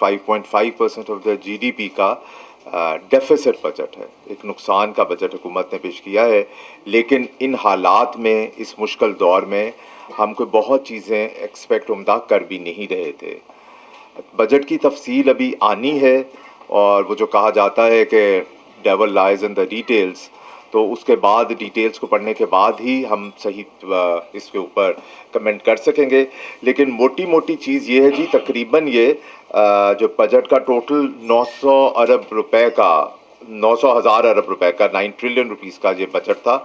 5.5% of the GDP का deficit budget है, एक नुकसान का बजट हुकूमत ने पेश किया है। लेकिन इन हालात में, इस मुश्किल दौर में हम कोई बहुत चीज़ें एक्सपेक्ट उम्दा कर भी नहीं रहे थे। बजट की तफसील अभी आनी है, और वो जो कहा जाता है कि devil lies in the details, तो उसके बाद डिटेल्स को पढ़ने के बाद ही हम सही इसके ऊपर कमेंट कर सकेंगे। लेकिन मोटी मोटी चीज़ ये है जी, तकरीबन ये जो बजट का टोटल 900 अरब रुपए का, 900 हज़ार अरब रुपए का, 9 ट्रिलियन रुपीस का ये बजट था,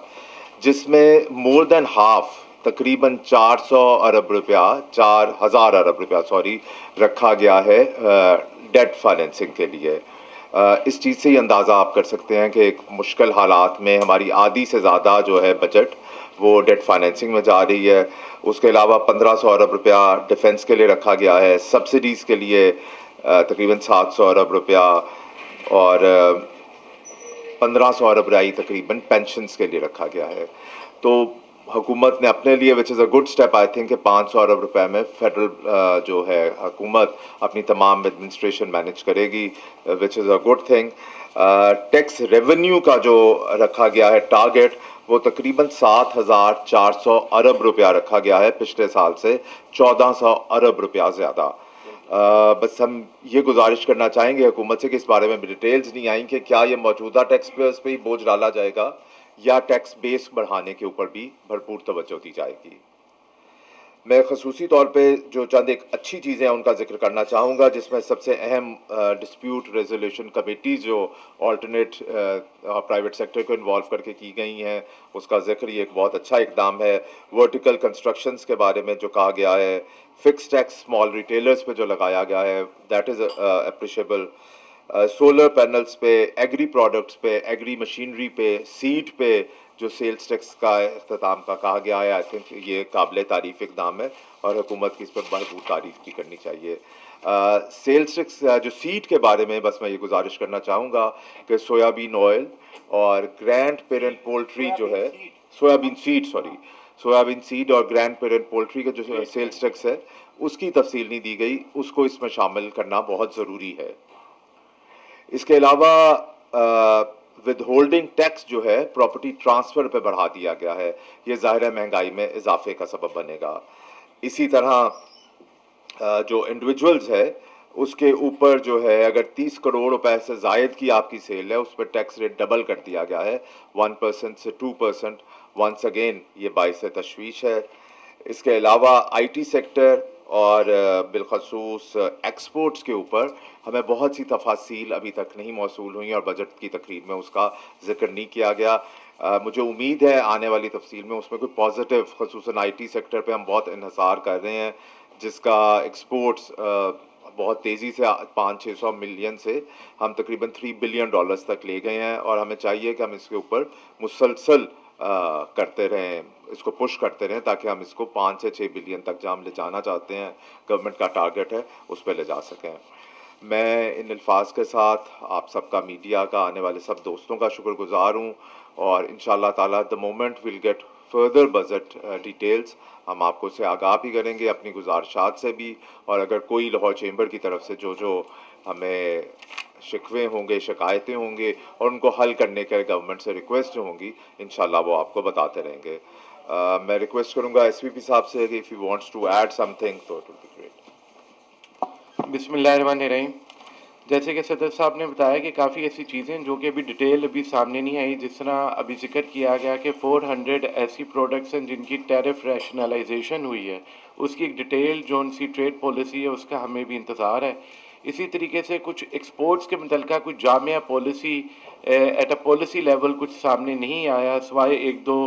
जिसमें मोर देन हाफ, तकरीबन 400 अरब रुपया, 4,000 अरब रुपया सॉरी, रखा गया है डेट फाइनेंसिंग के लिए। इस चीज़ से ही अंदाज़ा आप कर सकते हैं कि एक मुश्किल हालात में हमारी आधी से ज़्यादा जो है बजट वो डेट फाइनेंसिंग में जा रही है। उसके अलावा 1500 अरब रुपया डिफेंस के लिए रखा गया है, सब्सिडीज़ के लिए तकरीबन 700 अरब रुपया, और 1500 अरब रुपये तकरीबन पेंशन्स के लिए रखा गया है। तो हुकूमत ने अपने लिए, which is a good step I think, 500 अरब रुपए में फेडरल जो है हुकूमत अपनी तमाम एडमिनिस्ट्रेशन मैनेज करेगी, which is a good thing. Tax revenue का जो रखा गया है टारगेट, वो तकरीबन 7,400 अरब रुपया रखा गया है, पिछले साल से 1400 अरब रुपया ज़्यादा। बस हम ये गुजारिश करना चाहेंगे हुकूमत से कि इस बारे में डिटेल्स नहीं आई कि क्या ये मौजूदा टैक्स पेयर्स पे ही बोझ डाला जाएगा या टैक्स बेस बढ़ाने के ऊपर भी भरपूर तवज्जो दी जाएगी। मैं खसूसी तौर पे जो चंद एक अच्छी चीज़ें हैं उनका जिक्र करना चाहूँगा, जिसमें सबसे अहम डिस्प्यूट रेजोल्यूशन कमेटी जो ऑल्टरनेट प्राइवेट सेक्टर को इन्वॉल्व करके की गई हैं, उसका जिक्र ये एक बहुत अच्छा इकदाम है। वर्टिकल कंस्ट्रक्शंस के बारे में जो कहा गया है, फिक्स टैक्स स्मॉल रिटेलर्स पे जो लगाया गया है, that is appreciable. Solar panels पे, एग्री प्रोडक्ट्स पे, एग्री मशीनरी पे, सीड पे जो सेल्स टैक्स का अख्ताम का कहा गया है, आई थिंक ये काबिल तारीफ इकदाम है और हुकूमत की इस पर भरपूर तारीफ भी करनी चाहिए। सेल्स टैक्स जो सीड के बारे में बस मैं ये गुजारिश करना चाहूँगा कि सोयाबीन ऑयल और ग्रैंड पेरेंट पोल्ट्री जो है, सोयाबीन सीड और ग्रैंड पेरेंट पोल्ट्री का जो सेल्स टैक्स है, उसकी तफसील नहीं दी गई, उसको इसमें शामिल करना बहुत ज़रूरी है। इसके अलावा विद होल्डिंग टैक्स जो है प्रॉपर्टी ट्रांसफ़र पे बढ़ा दिया गया है, ये ज़ाहिर है महंगाई में इजाफे का सबब बनेगा। इसी तरह जो इंडिविजुअल्स है उसके ऊपर जो है, अगर 30 करोड़ रुपए से ज़ायद की आपकी सेल है, उस पर टैक्स रेट डबल कर दिया गया है, 1% से 2%। वंस अगेन ये बाइस तशवीश है। इसके अलावा आईटी सेक्टर और बिलखसूस एक्सपोर्ट्स के ऊपर हमें बहुत सी तफासील अभी तक नहीं मौसूल हुई और बजट की तकरीर में उसका जिक्र नहीं किया गया। मुझे उम्मीद है आने वाली तफसील में उसमें कोई पॉजिटिव, खसूसन आईटी सेक्टर पे हम बहुत इन्हसार कर रहे हैं, जिसका एक्सपोर्ट्स बहुत तेज़ी से 500-600 मिलियन से हम तकरीबन $3 बिलियन तक ले गए हैं, और हमें चाहिए कि हम इसके ऊपर मुसलसल करते रहें, इसको पुश करते रहें, ताकि हम इसको 5 से 6 बिलियन तक जहाँ हम ले जाना चाहते हैं, गवर्नमेंट का टारगेट है, उस पर ले जा सकें। मैं इन अल्फाज के साथ आप सबका, मीडिया का, आने वाले सब दोस्तों का शुक्रगुजार हूँ, और इंशाल्लाह ताला the moment will get further budget details हम आपको से आगाह भी करेंगे, अपनी गुजारिशात से भी, और अगर कोई लाहौर चेंबर की तरफ से जो हमें शिकवे होंगे, शिकायतें होंगे और उनको हल करने के गवर्नमेंट से रिक्वेस्ट होंगी, इंशाल्लाह वो आपको बताते रहेंगे। मैं रिक्वेस्ट करूंगा एसपीपी साहब से कि if you wants to add something तो इट विल बी ग्रेट। बिस्मिल्लाहिर्रहमानिर्रहीम। जैसे कि सदर साहब ने बताया कि काफ़ी ऐसी चीज़ें जो कि अभी डिटेल अभी सामने नहीं आई, जिस तरह अभी जिक्र किया गया कि 400 ऐसी प्रोडक्ट्स हैं जिनकी टैरिफ रैशनलाइजेशन हुई है, उसकी एक डिटेल जो उनकी ट्रेड पॉलिसी है उसका हमें भी इंतज़ार है। इसी तरीके से कुछ एक्सपोर्ट्स के मुतल्लिक़ कुछ Jamia policy at a policy level कुछ सामने नहीं आया, सिवाय एक दो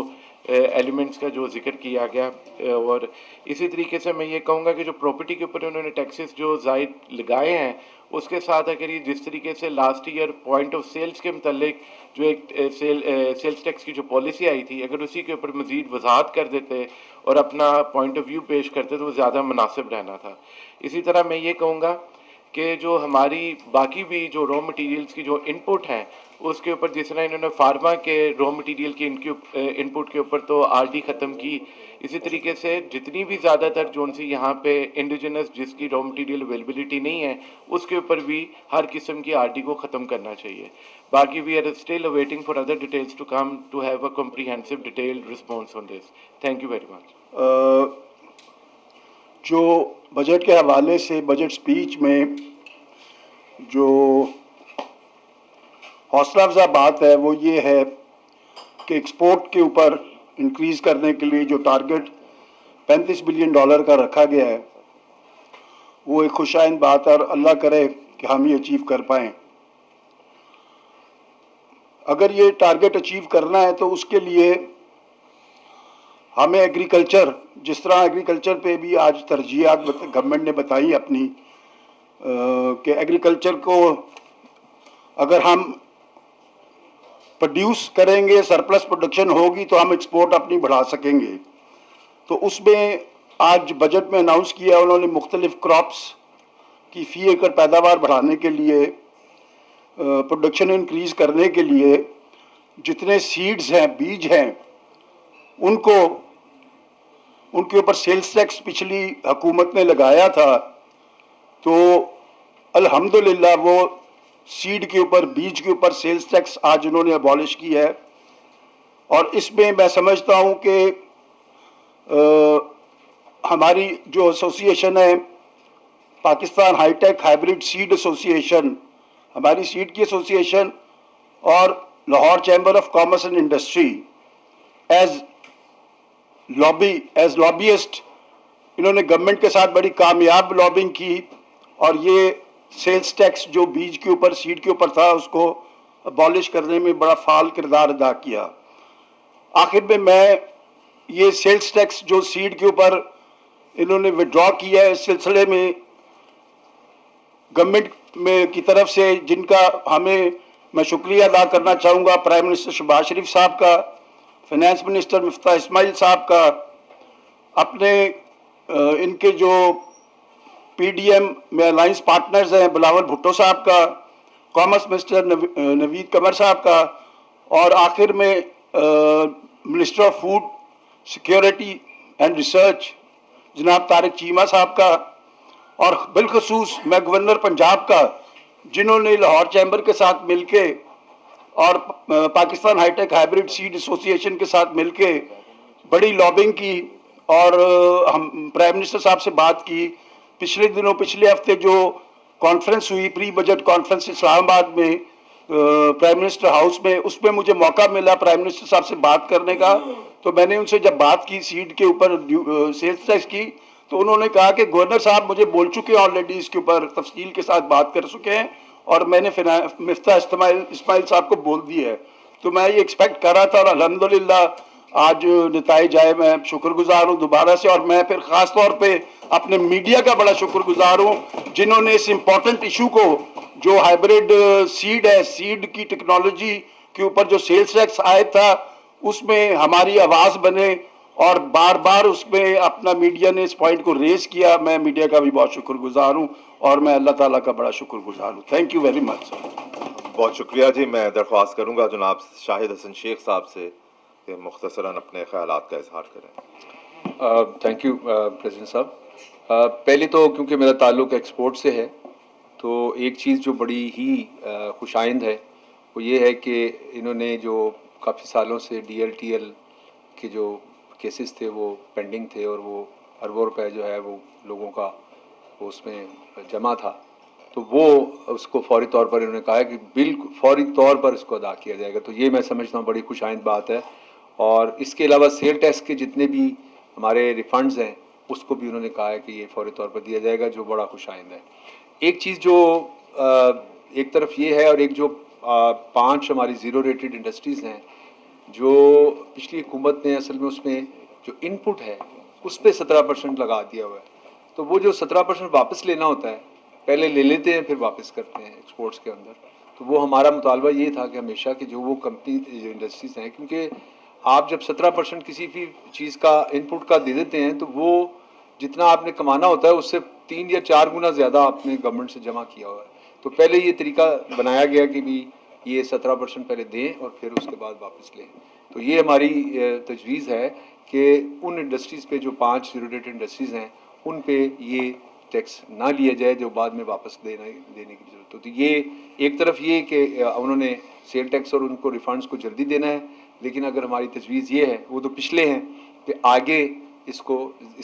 एलिमेंट्स का जो जिक्र किया गया। और इसी तरीके से मैं ये कहूँगा कि जो प्रॉपर्टी के ऊपर उन्होंने टैक्सेस जो ज़ायद लगाए हैं, उसके साथ अगर ये जिस तरीके से last year point of sales के मुतल्लिक जो एक सेल्स टैक्स की जो पॉलिसी आई थी, अगर उसी के ऊपर मज़ीद वजाहत कर देते और अपना पॉइंट ऑफ व्यू पेश करते तो वो ज़्यादा मुनासिब रहना था। इसी तरह मैं ये कहूँगा कि जो हमारी बाकी भी जो रॉ मटेरियल्स की जो इनपुट हैं उसके ऊपर, जिस तरह इन्होंने फार्मा के रॉ मटेरियल की इनपुट के ऊपर तो आरडी ख़त्म की, इसी तरीके से जितनी भी ज़्यादातर जो सी यहाँ पे इंडिजिनस जिसकी रॉ मटेरियल अवेलेबिलिटी नहीं है उसके ऊपर भी हर किस्म की आरडी को ख़त्म करना चाहिए। बाकी we are still awaiting for other details to come to have a comprehensive detailed response on this. Thank you very much. जो बजट के हवाले से बजट स्पीच में जो हौसला अफजा बात है वो ये है कि एक्सपोर्ट के ऊपर इंक्रीज़ करने के लिए जो टारगेट $35 बिलियन का रखा गया है वो एक खुशाइन बात है और अल्लाह करे कि हम ये अचीव कर पाएँ। अगर ये टारगेट अचीव करना है तो उसके लिए हमें एग्रीकल्चर, जिस तरह एग्रीकल्चर पे भी आज तरजीहात गवर्नमेंट ने बताई अपनी कि एग्रीकल्चर को अगर हम प्रोड्यूस करेंगे, सरप्लस प्रोडक्शन होगी तो हम एक्सपोर्ट अपनी बढ़ा सकेंगे। तो उसमें आज बजट में अनाउंस किया उन्होंने मुख्तलिफ क्रॉप्स की फ़ी एकड़ पैदावार बढ़ाने के लिए, प्रोडक्शन इंक्रीज़ करने के लिए जितने सीड्स हैं, बीज हैं, उनके ऊपर सेल्स टैक्स पिछली हुकूमत ने लगाया था, तो अल्हम्दुलिल्लाह वो सीड के ऊपर, बीज के ऊपर सेल्स टैक्स आज उन्होंने अबॉलिश की है। और इसमें मैं समझता हूँ कि हमारी जो एसोसिएशन है Pakistan hi tech hybrid seed association, हमारी सीड की एसोसिएशन और Lahore chamber of commerce and industry as lobbyist, इन्होंने गवर्नमेंट के साथ बड़ी कामयाब लॉबिंग की और ये सेल्स टैक्स जो बीज के ऊपर, सीड के ऊपर था, उसको अबॉलिश करने में बड़ा फाल किरदार अदा किया। आखिर में मैं ये सेल्स टैक्स जो सीड के ऊपर इन्होंने विड्रॉ किया है, इस सिलसिले में गवर्नमेंट में की तरफ से जिनका मैं शुक्रिया अदा करना चाहूँगा, प्राइम मिनिस्टर शहबाज शरीफ साहब का, फाइनेंस मिनिस्टर मिफ्ताह इस्माइल साहब का, अपने इनके जो पीडीएम में अलायंस पार्टनर्स हैं बिलावल भुट्टो साहब का, कॉमर्स मिनिस्टर नवीद कमर साहब का, और आखिर में minister of food security and research जनाब तारिक चीमा साहब का, और बिलखसूस मैं गवर्नर पंजाब का, जिन्होंने लाहौर चैम्बर के साथ मिलके और Pakistan hi tech hybrid seed association के साथ मिलके बड़ी लॉबिंग की। और हम प्राइम मिनिस्टर साहब से बात की पिछले हफ्ते जो कॉन्फ्रेंस हुई, प्री बजट कॉन्फ्रेंस इस्लामाबाद में प्राइम मिनिस्टर हाउस में, उसमें मुझे मौका मिला प्राइम मिनिस्टर साहब से बात करने का। तो मैंने उनसे जब बात की सीड के ऊपर सेल्स टैक्स की, तो उन्होंने कहा कि गवर्नर साहब मुझे बोल चुके हैं ऑलरेडी, इसके ऊपर तफसील के साथ बात कर चुके हैं और मैंने मिफ्ताह इस्माइल साहब को बोल दिया है। तो मैं ये एक्सपेक्ट कर रहा था और अल्हम्दुलिल्लाह आज नताइज आए। मैं शुक्रगुजार हूँ दोबारा से, और मैं फिर ख़ास तौर पे अपने मीडिया का बड़ा शुक्रगुजार हूँ जिन्होंने इस इम्पोर्टेंट इशू को, जो हाइब्रिड सीड है, सीड की टेक्नोलॉजी के ऊपर जो सेल्स टैक्स आया था, उसमें हमारी आवाज़ बने और बार बार उसमें अपना मीडिया ने इस पॉइंट को रेस किया। मैं मीडिया का भी बहुत शुक्रगुजार हूँ और मैं अल्लाह ताला का बड़ा शुक्रगुजार हूँ। Thank you very much. बहुत शुक्रिया जी। मैं दरख्वास्त करूँगा जनाब शाहिद हसन शेख साहब से कि मुख्तसरन अपने ख्यालात का इजहार करें। थैंक यू प्रेसिडेंट साहब। पहले तो क्योंकि मेरा ताल्लुक़ एक्सपोर्ट से है, तो एक चीज़ जो बड़ी ही खुशाइंद है वो ये है कि इन्होंने जो काफ़ी सालों से DLTL के जो केसेस थे वो पेंडिंग थे और वो अरबों रुपए जो है वो लोगों का वो उसमें जमा था, तो वो उसको फौरी तौर पर इन्होंने कहा है कि बिल्कुल फौरी तौर पर इसको अदा किया जाएगा। तो ये मैं समझता हूँ बड़ी खुशाइंद बात है। और इसके अलावा सेल टैक्स के जितने भी हमारे रिफंड्स हैं उसको भी उन्होंने कहा है कि ये फौरी तौर पर दिया जाएगा, जो बड़ा खुशाइंद है। एक चीज़ जो एक तरफ ये है, और एक जो 5 हमारी ज़ीरो रेटेड इंडस्ट्रीज़ हैं जो पिछली हुकूमत ने असल में उसमें जो इनपुट है उस पर 17% लगा दिया हुआ है, तो वो जो 17% वापस लेना होता है, पहले ले लेते हैं फिर वापस करते हैं एक्सपोर्ट्स के अंदर। तो वो हमारा मुतालबा ये था कि हमेशा कि जो वो कंपनी जो इंडस्ट्रीज़ हैं, क्योंकि आप जब 17% किसी भी चीज़ का इनपुट का दे देते हैं तो वो जितना आपने कमाना होता है उससे 3 या 4 गुना ज़्यादा आपने गवर्नमेंट से जमा किया हुआ है। तो पहले ये तरीका बनाया गया कि भी ये 17% पहले दें और फिर उसके बाद वापस लें। तो ये हमारी तजवीज़ है कि उन इंडस्ट्रीज़ पे जो 5 ज़ीरो डेट इंडस्ट्रीज़ हैं उन पे ये टैक्स ना लिया जाए जो बाद में वापस देने की ज़रूरत होती है। ये एक तरफ ये कि उन्होंने सेल टैक्स और उनको रिफंड्स को जल्दी देना है, लेकिन अगर हमारी तजवीज़ ये है, वो तो पिछले हैं, कि आगे इस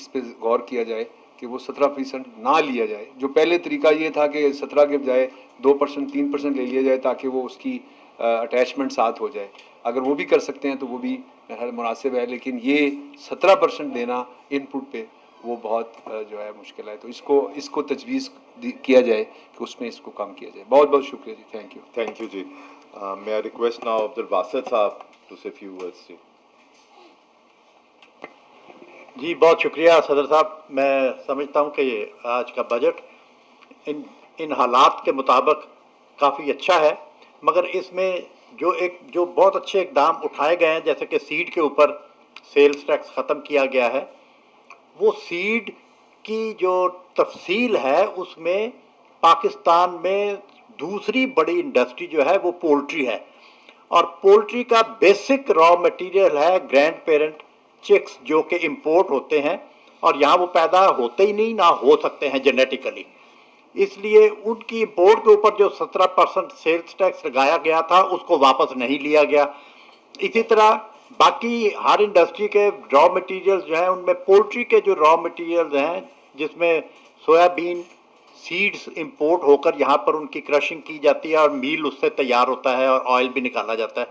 पे गौर किया जाए कि वो 17% ना लिया जाए। जो पहले तरीका ये था कि 17 के बजाय 2% 3% ले लिया जाए ताकि वो उसकी अटैचमेंट साथ हो जाए। अगर वो भी कर सकते हैं तो वो भी मुनासिब है, लेकिन ये 17% देना इनपुट पे वो बहुत जो है मुश्किल है। तो इसको तजवीज़ किया जाए कि उसमें इसको कम किया जाए। बहुत बहुत शुक्रिया जी, थैंक यू। थैंक यू जी। मैं रिक्वेस्ट नाउ अब्दुल बासित साहब टू से फ्यू वर्ड्स जी। जी बहुत शुक्रिया सदर साहब। मैं समझता हूँ कि आज का बजट इन हालात के मुताबिक काफ़ी अच्छा है, मगर इसमें जो बहुत अच्छे इकदाम उठाए गए हैं, जैसे कि सीड के ऊपर सेल्स टैक्स ख़त्म किया गया है, वो सीड की जो तफसील है उसमें पाकिस्तान में दूसरी बड़ी इंडस्ट्री जो है वो पोल्ट्री है, और पोल्ट्री का बेसिक रॉ मटेरियल है ग्रैंड पेरेंट चिक्स जो कि इंपोर्ट होते हैं, और यहाँ वो पैदा होते ही नहीं, ना हो सकते हैं जेनेटिकली। इसलिए उनकी इंपोर्ट के ऊपर जो 17% सेल्स टैक्स लगाया गया था उसको वापस नहीं लिया गया। इसी तरह बाकी हर इंडस्ट्री के रॉ मटेरियल्स जो हैं उनमें पोल्ट्री के जो रॉ मटेरियल्स हैं, जिसमें सोयाबीन सीड्स इंपोर्ट होकर यहाँ पर उनकी क्रशिंग की जाती है और मील उससे तैयार होता है और ऑयल भी निकाला जाता है,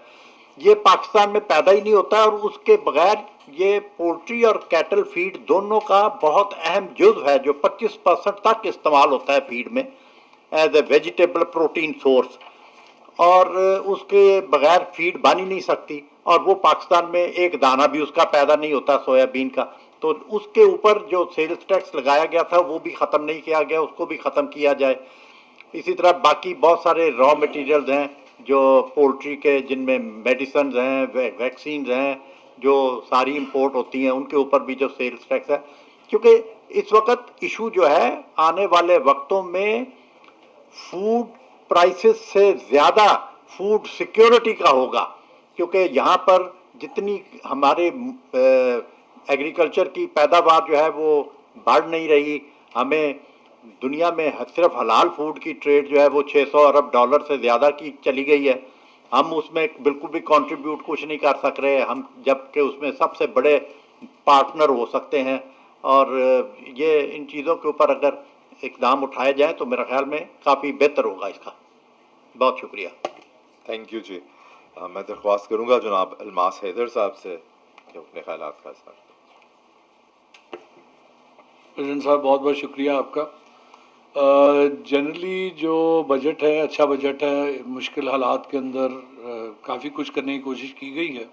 ये पाकिस्तान में पैदा ही नहीं होता है। और उसके बगैर ये पोल्ट्री और कैटल फीड दोनों का बहुत अहम जुज़ है जो 25% तक इस्तेमाल होता है फीड में as a vegetable protein source, और उसके बगैर फीड बन ही नहीं सकती, और वो पाकिस्तान में एक दाना भी उसका पैदा नहीं होता सोयाबीन का। तो उसके ऊपर जो सेल्स टैक्स लगाया गया था वो भी ख़त्म नहीं किया गया, उसको भी ख़त्म किया जाए। इसी तरह बाकी बहुत सारे रॉ मटेरियल्स हैं जो पोल्ट्री के, जिनमें मेडिसिन हैं, वैक्सीन हैं, जो सारी इंपोर्ट होती हैं, उनके ऊपर भी जो सेल्स टैक्स है, क्योंकि इस वक्त इशू जो है आने वाले वक्तों में फूड प्राइसेस से ज़्यादा फूड सिक्योरिटी का होगा, क्योंकि यहाँ पर जितनी हमारे एग्रीकल्चर की पैदावार जो है वो बढ़ नहीं रही। हमें दुनिया में सिर्फ हलाल फूड की ट्रेड जो है वो 600 अरब डॉलर से ज़्यादा की चली गई है, हम उसमें बिल्कुल भी कंट्रीब्यूट कुछ नहीं कर सक रहे हम, जबकि उसमें सबसे बड़े पार्टनर हो सकते हैं। और ये इन चीज़ों के ऊपर अगर इकदाम उठाए जाए तो मेरा ख्याल में काफ़ी बेहतर होगा इसका। बहुत शुक्रिया। थैंक यू जी। मैं दरख्वास्त करूँगा जनाब अलमास हैदर साहब से कि अपने ख्यालात का इज़हार करें। प्रेसिडेंट साहब बहुत बहुत शुक्रिया आपका। जनरली जो बजट है अच्छा बजट है, मुश्किल हालात के अंदर काफ़ी कुछ करने की कोशिश की गई है।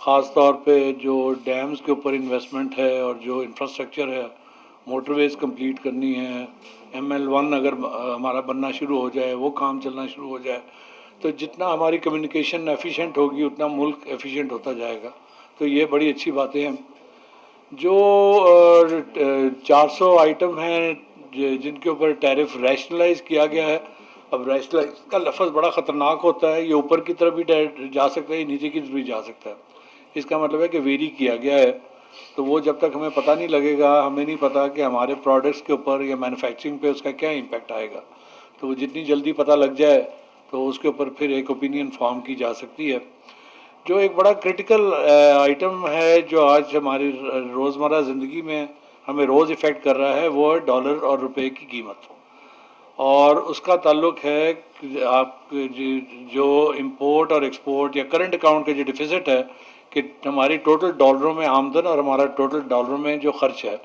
ख़ास तौर पे जो डैम्स के ऊपर इन्वेस्टमेंट है और जो इंफ्रास्ट्रक्चर है, मोटरवेज़ कंप्लीट करनी है, ML1 अगर हमारा बनना शुरू हो जाए, वो काम चलना शुरू हो जाए, तो जितना हमारी कम्युनिकेशन एफिशिएंट होगी उतना मुल्क एफिशिएंट होता जाएगा। तो ये बड़ी अच्छी बातें हैं। जो 400 आइटम हैं जिनके ऊपर टैरिफ रैशनलाइज किया गया है, अब रैशनलाइज का लफ्ज़ बड़ा ख़तरनाक होता है, ये ऊपर की तरफ भी जा सकता है, नीचे की तरफ भी जा सकता है। इसका मतलब है कि वेरी किया गया है, तो वो जब तक हमें पता नहीं लगेगा, हमें नहीं पता कि हमारे प्रोडक्ट्स के ऊपर या मैन्युफैक्चरिंग पे उसका क्या इम्पेक्ट आएगा। तो वो जितनी जल्दी पता लग जाए तो उसके ऊपर फिर एक ओपिनियन फॉर्म की जा सकती है। जो एक बड़ा क्रिटिकल आइटम है जो आज हमारी रोज़मर्रा ज़िंदगी में हमें रोज़ इफ़ेक्ट कर रहा है, वो है डॉलर और रुपए की कीमत, और उसका ताल्लुक है कि आप जो इंपोर्ट और एक्सपोर्ट या करंट अकाउंट का जो डिफिसिट है कि हमारी टोटल डॉलरों में आमदन और हमारा टोटल डॉलरों में जो खर्च है,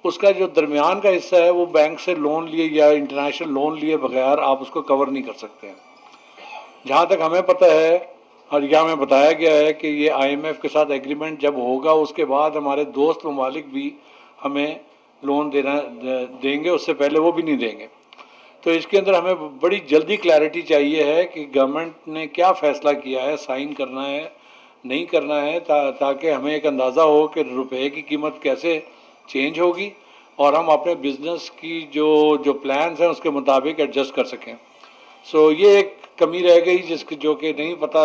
उसका जो दरमियान का हिस्सा है वो बैंक से लोन लिए या इंटरनेशनल लोन लिए बगैर आप उसको कवर नहीं कर सकते हैं। जहाँ तक हमें पता है और यहाँ हमें बताया गया है कि ये IMF के साथ एग्रीमेंट जब होगा उसके बाद हमारे दोस्त ममालिक भी हमें लोन देंगे, उससे पहले वो भी नहीं देंगे। तो इसके अंदर हमें बड़ी जल्दी क्लैरिटी चाहिए है कि गवर्नमेंट ने क्या फ़ैसला किया है, साइन करना है नहीं करना है, ताकि हमें एक अंदाज़ा हो कि रुपए की कीमत कैसे चेंज होगी और हम अपने बिजनेस की जो जो प्लान्स हैं उसके मुताबिक एडजस्ट कर सकें। सो ये एक कमी रह गई जिसकी जो कि नहीं पता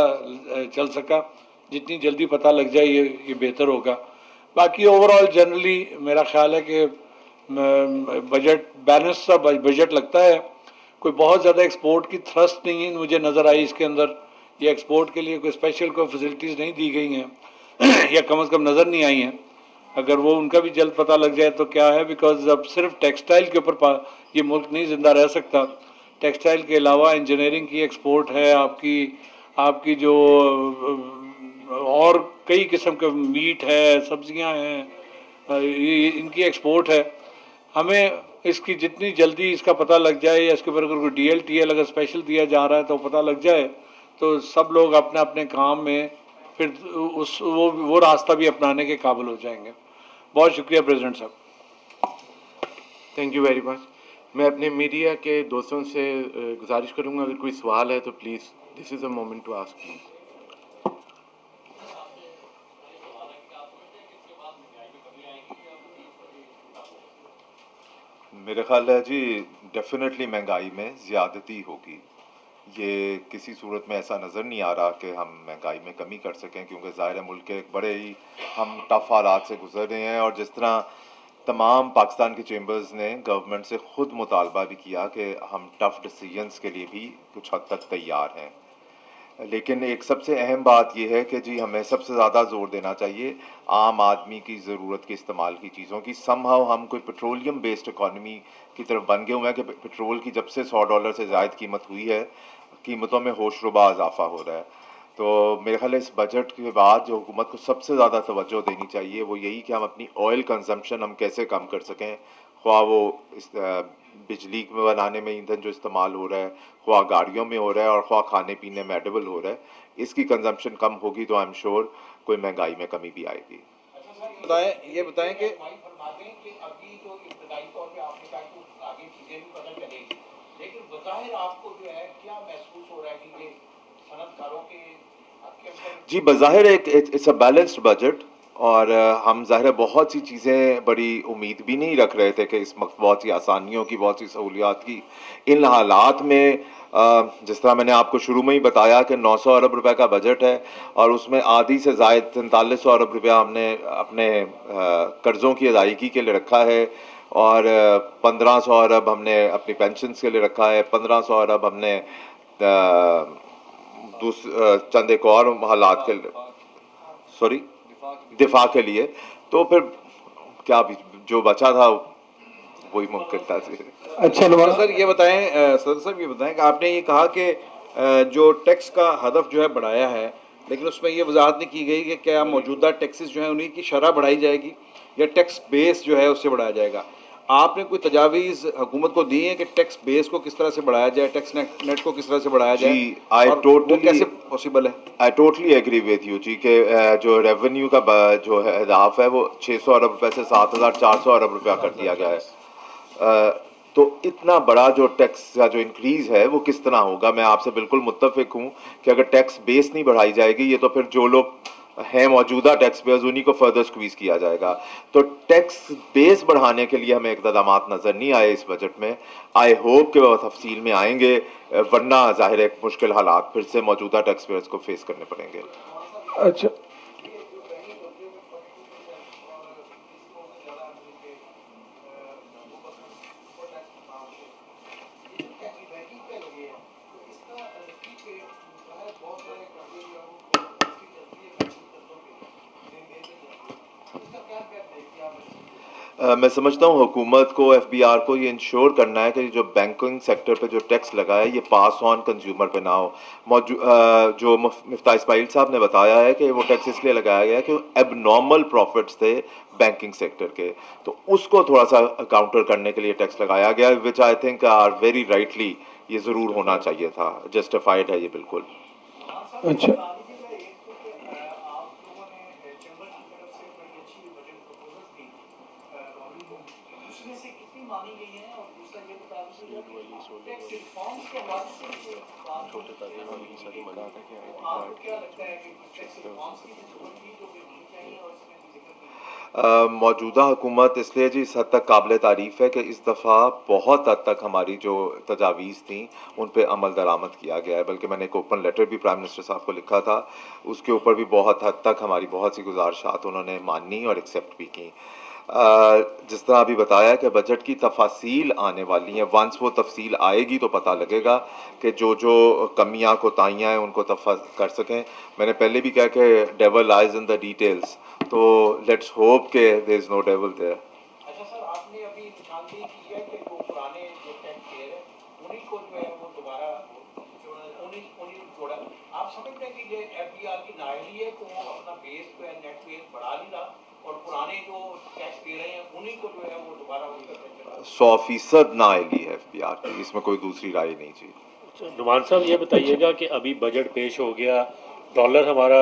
चल सका। जितनी जल्दी पता लग जाए ये बेहतर होगा। बाकी ओवरऑल जनरली मेरा ख्याल है कि बजट बैलेंस सा बजट लगता है। कोई बहुत ज़्यादा एक्सपोर्ट की थ्रस्ट नहीं है मुझे नज़र आई इसके अंदर, या एक्सपोर्ट के लिए कोई स्पेशल कोई फैसिलिटीज़ नहीं दी गई हैं या कम से कम नज़र नहीं आई हैं। अगर वो उनका भी जल्द पता लग जाए तो क्या है, बिकॉज अब सिर्फ टेक्सटाइल के ऊपर ये मुल्क नहीं ज़िंदा रह सकता। टेक्सटाइल के अलावा इंजीनियरिंग की एक्सपोर्ट है, आपकी आपकी जो और कई किस्म के मीट है, सब्जियां हैं, इनकी एक्सपोर्ट है। हमें इसकी जितनी जल्दी इसका पता लग जाए या इसके ऊपर अगर कोई DLTL अगर स्पेशल दिया जा रहा है तो पता लग जाए तो सब लोग अपने अपने काम में फिर उस वो रास्ता भी अपनाने के काबिल हो जाएंगे। बहुत शुक्रिया प्रेसिडेंट साहब। Thank you very much. मैं अपने मीडिया के दोस्तों से गुजारिश करूंगा, अगर कोई सवाल है तो please this is a moment to ask please. मेरे ख्याल है जी डेफिनेटली महंगाई में ज़्यादती होगी। ये किसी सूरत में ऐसा नज़र नहीं आ रहा कि हम महंगाई में कमी कर सकें, क्योंकि ज़ाहिर है मुल्क के एक बड़े ही हम टफ हालात से गुजर रहे हैं। और जिस तरह तमाम पाकिस्तान की चेंबर्स ने गवर्नमेंट से ख़ुद मुतालबा भी किया कि हम टफ़ डिसीजंस के लिए भी कुछ हद तक तैयार हैं, लेकिन एक सबसे अहम बात यह है कि जी हमें सबसे ज़्यादा ज़ोर देना चाहिए आम आदमी की ज़रूरत के इस्तेमाल की चीज़ों की। समहाउ हम कोई पेट्रोलियम बेस्ड इकॉनमी की तरफ बन गए हुए हैं कि पेट्रोल की जब से $100 से ज़ायद कीमत हुई है, कीमतों में होशरुबा इजाफा हो रहा है। तो मेरे ख्याल है इस बजट के बाद जो हुकूमत को सबसे ज़्यादा तवज्जो देनी चाहिए वो यही कि हम अपनी ऑयल कंजम्पशन हम कैसे कम कर सकें, ख्वाह वो इस बिजली में बनाने में ईंधन जो इस्तेमाल हो रहा है, ख्वाह गाड़ियों में हो रहा है और ख्वाह खाने पीने में एडिबल हो रहा है, इसकी कंजम्पशन कम होगी तो आई एम श्योर कोई महंगाई में कमी भी आएगी। ये बताएं कि अभी जो इब्तदाई तौर पे आपने कहा कि आगे चीजें भी पता चलेगी, लेकिन बज़ाहिर आपको जो है क्या महसूस हो रहा है कि ये सनतकारों के आपके अंदर जी बज़ाहिर एक इट्स अ बैलेंस्ड बजट। और हम ज़ाहिर है बहुत सी चीज़ें बड़ी उम्मीद भी नहीं रख रहे थे कि इस वक्त बहुत सी आसानियों की, बहुत सी सहूलियात की इन हालात में। जिस तरह मैंने आपको शुरू में ही बताया कि 900 अरब रुपए का बजट है और उसमें आधी से ज़ायद 4300 अरब रुपया हमने अपने कर्ज़ों की अदायगी के लिए रखा है और 1500 अरब हमने अपनी पेंशन्स के लिए रखा है, 1500 अरब हमने चंद एक और हालात के सॉरी दिफा के लिए। तो फिर क्या जो बचा था वही मुमकिन था। अच्छा नवाज सर ये बताएं, सदर साहब ये बताएं कि आपने ये कहा कि जो टैक्स का हदफ जो है बढ़ाया है, लेकिन उसमें ये वजाहत नहीं की गई कि क्या मौजूदा टैक्सेस जो हैं उन्हीं की शरह बढ़ाई जाएगी या टैक्स बेस जो है उससे बढ़ाया जाएगा। आपने कोई तजावीज़ हुकूमत को दी है कि टैक्स बेस को किस तरह से बढ़ाया जाए, टैक्स नेट को किस तरह से बढ़ाया जाए, जी आई और वो टोटली कैसे पॉसिबल है? I totally agree with you ji के जो रेवेन्यू का जो है हदाफ है वो 600 अरब रुपए से 7400 अरब रुपया कर दिया गया है। तो इतना बड़ा जो टैक्स का जो इंक्रीज़ है वो किस तरह होगा, मैं आपसे बिल्कुल मुत्तफिक हूँ कि अगर टैक्स बेस नहीं बढ़ाई जाएगी ये तो फिर जो लोग हैं मौजूदा टैक्स पेयर्स उन्हीं को फर्दर स्क्वीज़ किया जाएगा। तो टैक्स बेस बढ़ाने के लिए हमें इक़दामात नज़र नहीं आए इस बजट में। आई होप कि वह तफसील में आएंगे, वरना ज़ाहिर है मुश्किल हालात फिर से मौजूदा टैक्स पेयर्स को फेस करने पड़ेंगे। अच्छा मैं समझता हूँ हुकूमत को FBR को ये इंश्योर करना है कि जो बैंकिंग सेक्टर पे जो टैक्स लगा है ये पास ऑन कंज्यूमर पे ना हो। जो मिफ्ता इस्माइल साहब ने बताया है कि वो टैक्स इसलिए लगाया गया है कि एबनॉर्मल प्रॉफिट्स थे बैंकिंग सेक्टर के, तो उसको थोड़ा सा काउंटर करने के लिए टैक्स लगाया गया, which I think are very rightly ये ज़रूर होना चाहिए था, जस्टिफाइड है ये बिल्कुल। अच्छा उसमें से कितनी मांगी गई है और दूसरा ये बता दीजिए टैक्स रिफॉर्म्स के हवाले से छोटे आपको क्या लगता है कि टैक्स रिफॉर्म्स की जरूरत थी जो कि नहीं चाहिए और इसमें जिक्र नहीं मौजूदा हुकूमत इसलिए जी इस हद तक काबिल तारीफ़ है कि इस दफ़ा बहुत हद तक हमारी जो तजावीज़ थी उन पे अमल दरामद किया गया है, बल्कि मैंने एक ओपन लेटर भी प्राइम मिनिस्टर साहब को लिखा था, उसके ऊपर भी बहुत हद तक हमारी बहुत सी गुजारिशात उन्होंने मानी और एक्सेप्ट भी की। जिस तरह अभी बताया कि बजट की तफासील आने वाली हैं, वंस वो तफसील आएगी तो पता लगेगा कि जो जो कमियाँ कोताहियाँ हैं उनको तफा कर सकें। मैंने पहले भी कहा कि devil lies in the details, तो लेट्स होप के there is no devil there. अच्छा सर, आपने अभी निशानदेही की है कि जो पुराने जो टैक्स पेयर है उन्हीं को जो है वो दोबारा उन्हीं उन्हीं को जोड़ा। आप समझते हैं कि ये एफडीआर की नाअहली है कि वो अपना बेस जो है नेट बेस बढ़ा नहीं रहा और पुराने जो टैक्स पेयर हैं उन्हीं को जो है वो दोबारा वही करते चल रहा है? 100% नाअहली है एफबीआर की, इसमें कोई दूसरी राय नहीं चाहिए। नुमान साहब ये बताइएगा कि अभी बजट पेश हो गया, डॉलर हमारा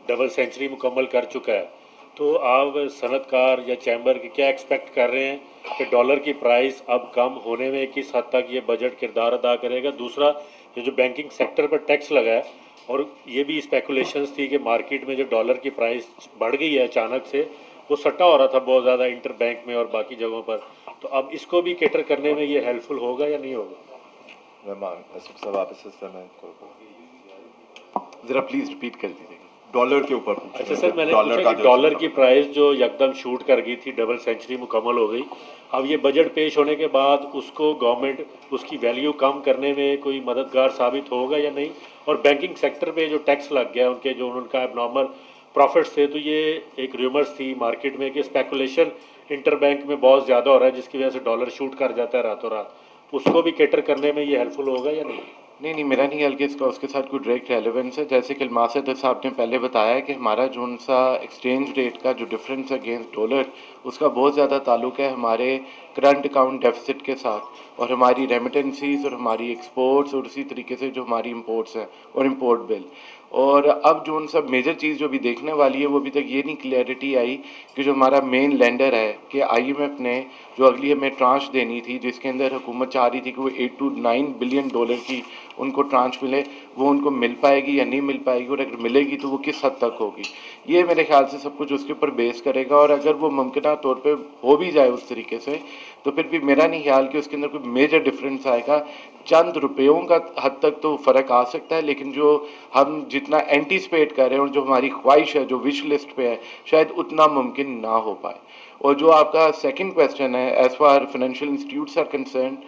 डबल सेंचुरी मुकम्मल कर चुका है, तो आप सनतकार या चैम्बर के क्या एक्सपेक्ट कर रहे हैं कि डॉलर की प्राइस अब कम होने में किस हद तक ये बजट किरदार अदा करेगा? दूसरा, ये जो बैंकिंग सेक्टर पर टैक्स लगा है और ये भी स्पेकुलेशंस थी कि मार्केट में जो डॉलर की प्राइस बढ़ गई है अचानक से, वो सट्टा हो रहा था बहुत ज़्यादा इंटर बैंक में और बाकी जगहों पर, तो अब इसको भी कैटर करने में ये हेल्पफुल होगा या नहीं होगा? मेहमान असफ साहब आप इस सिस्टम में ज़रा प्लीज़ रिपीट कर दीजिएगा, डॉलर के ऊपर पूछ अच्छा रहे सर, थे। मैंने डॉलर पूछा का कि जो डॉलर की प्राइस जो यकदम शूट कर गई थी, डबल सेंचुरी मुकम्मल हो गई, अब ये बजट पेश होने के बाद उसको गवर्नमेंट उसकी वैल्यू कम करने में कोई मददगार साबित होगा या नहीं? और बैंकिंग सेक्टर पे जो टैक्स लग गया उनके जो उनका एबनॉर्मल प्रॉफिट्स थे, तो ये एक र्यूमर्स थी मार्केट में कि स्पेकुलेशन इंटर बैंक में बहुत ज़्यादा हो रहा है जिसकी वजह से डॉलर शूट कर जाता है रातों रात, उसको भी कैटर करने में ये हेल्पफुल होगा या नहीं? नहीं, मेरा नहीं ख्याल कि इसका उसके साथ कोई डायरेक्ट रेलेवेंस है। जैसे कि मासद साहब ने पहले बताया कि हमारा जो सा एक्सचेंज रेट का जो डिफरेंस है अगेंस्ट डॉलर, उसका बहुत ज़्यादा ताल्लुक है हमारे करंट अकाउंट डेफिसिट के साथ और हमारी रेमिटेंसीज और हमारी एक्सपोर्ट्स और उसी तरीके से जो हमारी इंपोर्ट्स हैं और इंपोर्ट बिल। और अब जो उन सब मेजर चीज़ जो अभी देखने वाली है वो अभी तक ये नहीं क्लैरिटी आई कि जो हमारा मेन लेंडर है कि आईएमएफ ने जो अगली हमें ट्रांच देनी थी, जिसके अंदर हुकूमत चाह रही थी कि वो 8 to 9 बिलियन डॉलर की उनको ट्रांच मिले, वो उनको मिल पाएगी या नहीं मिल पाएगी, और अगर मिलेगी तो वो किस हद तक होगी, ये मेरे ख्याल से सब कुछ उसके ऊपर बेस करेगा। और अगर वो मुमकिन तौर पे हो भी जाए उस तरीके से, तो फिर भी मेरा नहीं ख्याल कि उसके अंदर कोई मेजर डिफरेंस आएगा। चंद रुपयों का हद तक तो फ़र्क आ सकता है, लेकिन जो हम जितना एंटीसिपेट कर रहे हैं और जो हमारी ख्वाहिश है, जो विश लिस्ट पे है, शायद उतना मुमकिन ना हो पाए। और जो आपका सेकंड क्वेश्चन है, as far financial institutes are concerned,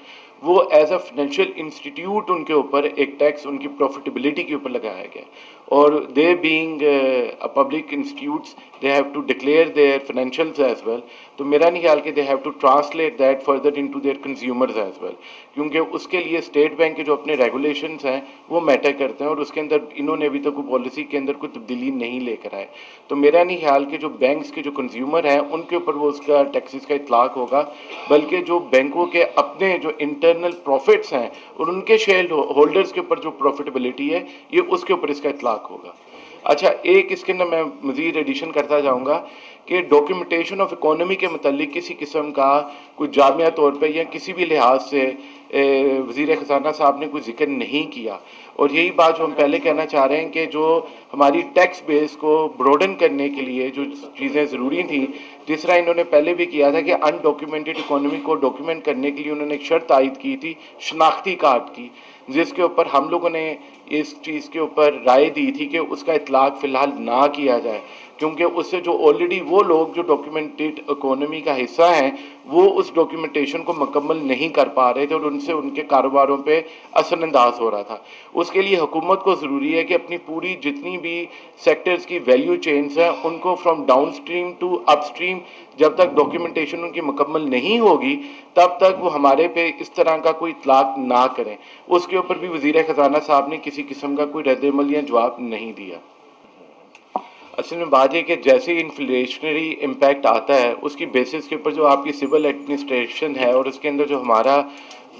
वो एज अ फाइनेंशियल इंस्टीट्यूट उनके ऊपर एक टैक्स उनकी प्रॉफिटेबिलिटी के ऊपर लगाया गया, और they being a public institutes they have to declare their financials as well. तो मेरा नहीं ख्याल कि they have to translate that further into their consumers as well, क्योंकि उसके लिए स्टेट बैंक के जो अपने रेगुलेशंस हैं वो मैटर करते हैं, और उसके अंदर इन्होंने अभी तक कोई पॉलिसी के अंदर कोई तब्दीली नहीं लेकर आए। तो मेरा नहीं ख्याल कि जो बैंक्स के जो कंज्यूमर हैं उनके ऊपर वो उसका टैक्सेस का इतलाक होगा, बल्कि जो बैंकों के अपने जो इंटरनल प्रॉफिट्स हैं और उनके शेयर होल्डर्स के ऊपर जो प्रॉफिटेबिलिटी है, ये उसके ऊपर इसका इतलाक होगा। अच्छा, एक इसके अंदर मैं मज़ीद एडिशन करता जाऊँगा कि डॉक्यूमेंटेशन ऑफ इकोनॉमी के मतलब किसी किस्म का कोई जामिया तौर पे या किसी भी लिहाज से वज़ीर ख़जाना साहब ने कोई जिक्र नहीं किया। और यही बात जो हम पहले कहना चाह रहे हैं कि जो हमारी टैक्स बेस को ब्रॉडन करने के लिए जो चीज़ें ज़रूरी थी, जिस तरह इन्होंने पहले भी किया था कि अनडॉक्यूमेंटेड इकोनॉमी को डॉक्यूमेंट करने के लिए उन्होंने एक शर्त आयद की थी शनाख्ती कार्ड की, जिसके ऊपर हम लोगों ने इस चीज़ के ऊपर राय दी थी कि उसका इतलाक फ़िलहाल ना किया जाए, क्योंकि उससे जो ऑलरेडी वो लोग जो डॉक्यूमेंटेड इकोनॉमी का हिस्सा हैं वो उस डॉक्यूमेंटेशन को मुकम्मल नहीं कर पा रहे थे और उनसे उनके कारोबारों पे असरअंदाज हो रहा था। उसके लिए हुकूमत को ज़रूरी है कि अपनी पूरी जितनी भी सेक्टर्स की वैल्यू चेन्स हैं उनको from downstream to upstream, जब तक डॉक्यूमेंटेशन उनकी मुकम्मल नहीं होगी तब तक वो हमारे पे इस तरह का कोई इतलाक ना करें। उसके ऊपर भी वज़ीर ख़जाना साहब ने किसी किस्म का कोई रद्द-ए-अमल या जवाब नहीं दिया। असल में बात है कि जैसे ही इन्फ्लेशनरी इम्पैक्ट आता है उसकी बेसिस के ऊपर जो आपकी सिविल एडमिनिस्ट्रेशन है और उसके अंदर जो हमारा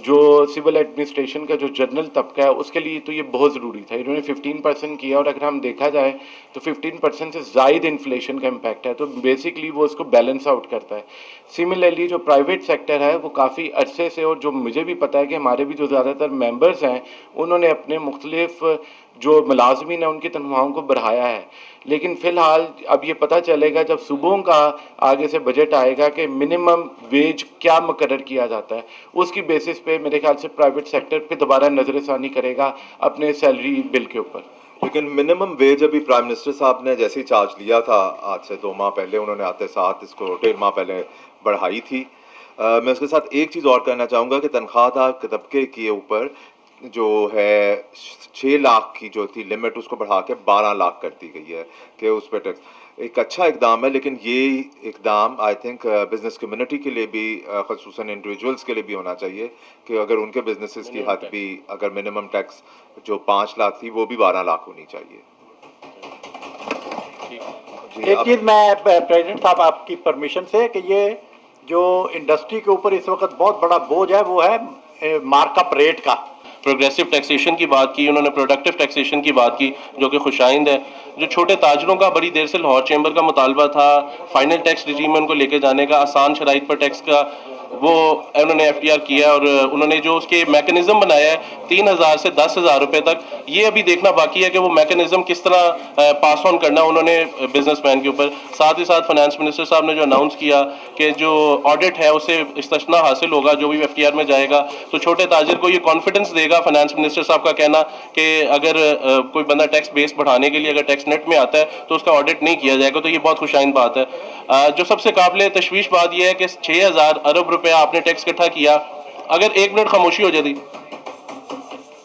जो सिविल एडमिनिस्ट्रेशन का जो जनरल तबका है उसके लिए तो ये बहुत ज़रूरी था। इन्होंने 15% किया, और अगर हम देखा जाए तो 15% से ज़ायद इन्फ्लेशन का इम्पैक्ट है, तो बेसिकली वो उसको बैलेंस आउट करता है। सिमिलरली जो प्राइवेट सेक्टर है वो काफ़ी अरसे से, और जो मुझे भी पता है कि हमारे भी जो ज़्यादातर मेंबर्स हैं उन्होंने अपने मुख्तलिफ जो मुलाजमीन है उनकी तनख्वाहों को बढ़ाया है। लेकिन फ़िलहाल अब ये पता चलेगा जब सुबह का आगे से बजट आएगा कि मिनिमम वेज क्या मुकर्रर किया जाता है, उसकी बेसिस पे मेरे ख्याल से प्राइवेट सेक्टर पे दोबारा नज़रसानी करेगा अपने सैलरी बिल के ऊपर। लेकिन मिनिमम वेज अभी प्राइम मिनिस्टर साहब ने जैसे ही चार्ज लिया था आज से 2 माह पहले, उन्होंने आते साथ इसको 1.5 माह पहले बढ़ाई थी। मैं उसके साथ एक चीज़ और कहना चाहूँगा कि तनख्वाह तबके के ऊपर जो है 6 लाख की जो थी लिमिट उसको बढ़ा के 12 लाख कर दी गई है कि उस पर टैक्स एक अच्छा इकदाम है। लेकिन ये इकदाम आई थिंक बिज़नेस कम्युनिटी के लिए भी ख़ुसूसन इंडिविजुअल्स के लिए भी होना चाहिए कि अगर उनके बिजनेसेस की हद भी अगर मिनिमम टैक्स जो 5 लाख थी वो भी 12 लाख होनी चाहिए। एक चीज़ मैं प्रेसिडेंट साहब आपकी परमिशन से कि ये जो इंडस्ट्री के ऊपर इस वक्त बहुत बड़ा बोझ है वो है मार्कअप रेट का। प्रोग्रेसिव टैक्सेशन की बात की उन्होंने, प्रोडक्टिव टैक्सेशन की बात की जो कि खुशाइंद है। जो छोटे ताजरों का बड़ी देर से लाहौर चैम्बर का मुतालबा था फाइनल टैक्स रिजीम में उनको लेके जाने का, आसान शराइत पर टैक्स का, वो उन्होंने FTR किया और उन्होंने जो उसके मैकेनिज्म बनाया है 3,000 से 10,000 रुपए तक, ये अभी देखना बाकी है कि वो मैकेनिज्म किस तरह पास ऑन करना उन्होंने बिजनेसमैन के ऊपर। साथ ही साथ फाइनेंस मिनिस्टर साहब ने जो अनाउंस किया कि जो ऑडिट है उसे इस्तिस्ना हासिल होगा जो भी FTR में जाएगा, तो छोटे ताजिर को ये कॉन्फिडेंस देगा फाइनेंस मिनिस्टर साहब का कहना कि अगर कोई बंदा टैक्स बेस बढ़ाने के लिए अगर टैक्स नेट में आता है तो उसका ऑडिट नहीं किया जाएगा, तो ये बहुत खुशाइन बात है। जो सबसे काबिल तशवीश बात यह है कि 6,000 अरब रुपया आपने टैक्स इकट्ठा किया, अगर 1 मिनट खामोशी हो जाती,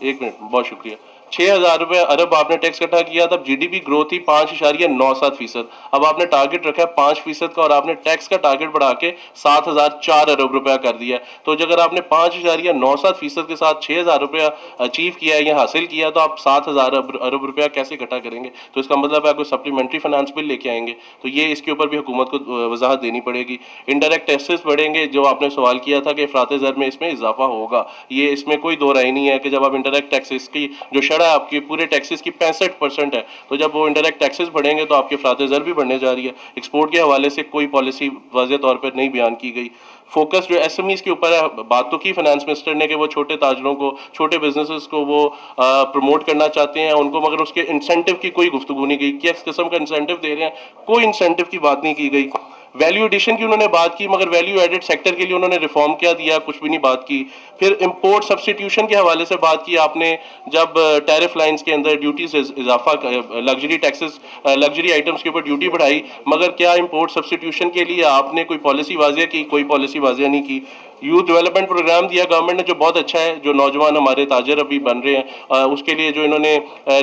1 मिनट, बहुत शुक्रिया, 6,000 रुपये अरब आपने टैक्स इकट्ठा किया, तब GDP ग्रोथ थी 5.97%। अब आपने टारगेट रखा है 5% का और आपने टैक्स का टारगेट बढ़ा के 7,004 अरब रुपया कर दिया है। तो अगर आपने 5.97% के साथ 6,000 रुपया अचीव किया है या हासिल किया, तो आप 7,000 अरब रुपया कैसे इकट्ठा करेंगे? तो इसका मतलब है कोई सप्लीमेंट्री फाइनेंस बिल लेके आएंगे, तो ये इसके ऊपर भी हुकूमत को वजाहत देनी पड़ेगी। इनडायरेक्ट टैक्सेस बढ़ेंगे, जो आपने सवाल किया था कि अफरात ज़र में इसमें इजाफा होगा, ये इसमें कोई दो राय नहीं है कि जब आप इंडायरेक्ट टैक्सेस की जो शरह आपकी पूरे टैक्सेस की 65% है, तो जब वो इंडायरेक्ट टैक्सेस बढ़ेंगे तो आपकी अफरात ज़र भी बढ़ने जा रही है। एक्सपोर्ट के हवाले से कोई पॉलिसी वाज़ेह तौर पर नहीं बयान की गई। फोकस जो SMEs के ऊपर है, बात तो की फाइनेंस मिनिस्टर ने कि वो छोटे ताजरों को, छोटे बिजनेसेस को वो प्रमोट करना चाहते हैं उनको, मगर उसके इंसेंटिव की कोई गुफ्तगू नहीं गई। किस किस्म का इंसेंटिव दे रहे हैं, कोई इंसेंटिव की बात नहीं की गई। वैल्यू एडिशन की उन्होंने बात की, मगर वैल्यू एडेड सेक्टर के लिए उन्होंने रिफॉर्म क्या दिया, कुछ भी नहीं बात की। फिर इंपोर्ट सब्सटीट्यूशन के हवाले से बात की आपने, जब टैरिफ लाइंस के अंदर ड्यूटी से इजाफा, लग्जरी टैक्सेस, लग्जरी आइटम्स के ऊपर ड्यूटी बढ़ाई, मगर क्या इंपोर्ट सब्सटीट्यूशन के लिए आपने कोई पॉलिसी वाजिया की? कोई पॉलिसी वाजिया नहीं की। यूथ डेवलपमेंट प्रोग्राम दिया गवर्नमेंट ने जो बहुत अच्छा है, जो नौजवान हमारे ताजर अभी बन रहे हैं, उसके लिए जो इन्होंने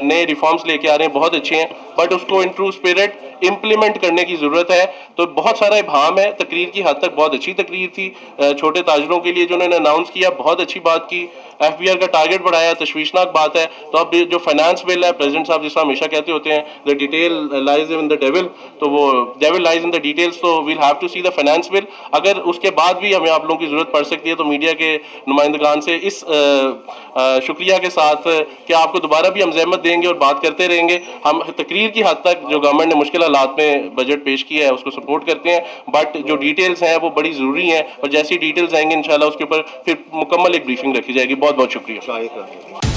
नए रिफॉर्म्स लेके आ रहे हैं बहुत अच्छे हैं, बट उसको इन ट्रू स्पिरिट इम्प्लीमेंट करने की ज़रूरत है। तो बहुत सारा इबाम है, तकरीर की हद तक बहुत अच्छी तकरीर थी। छोटे ताजरों के लिए जो उन्होंने अनाउंस किया बहुत अच्छी बात की। FBR का टारगेट बढ़ाया, तशवीशनाक बात है। तो अब जो फाइनेंस बिल है, प्रेसिडेंट साहब जिस हमेशा कहते होते हैं the detail lies in the devil, तो वो devil lies in the details, तो we'll have to see the finance bill. अगर उसके बाद भी हमें आप लोगों की ज़रूरत पड़ सकती है तो मीडिया के नुमाइंदगान से इस शुक्रिया के साथ कि आपको दोबारा भी हम ज़हमत देंगे और बात करते रहेंगे। हम तकरीर की हद तक जो गवर्नमेंट ने मुश्किल हालात में बजट पेश किया है उसको सपोर्ट करते हैं, बट जो डिटेल्स हैं वो बड़ी ज़रूरी हैं और जैसी डिटेल्स आएंगे इंशाल्लाह उसके ऊपर फिर मुकम्मल एक ब्रीफिंग रखी जाएगी। बहुत बहुत शुक्रिया।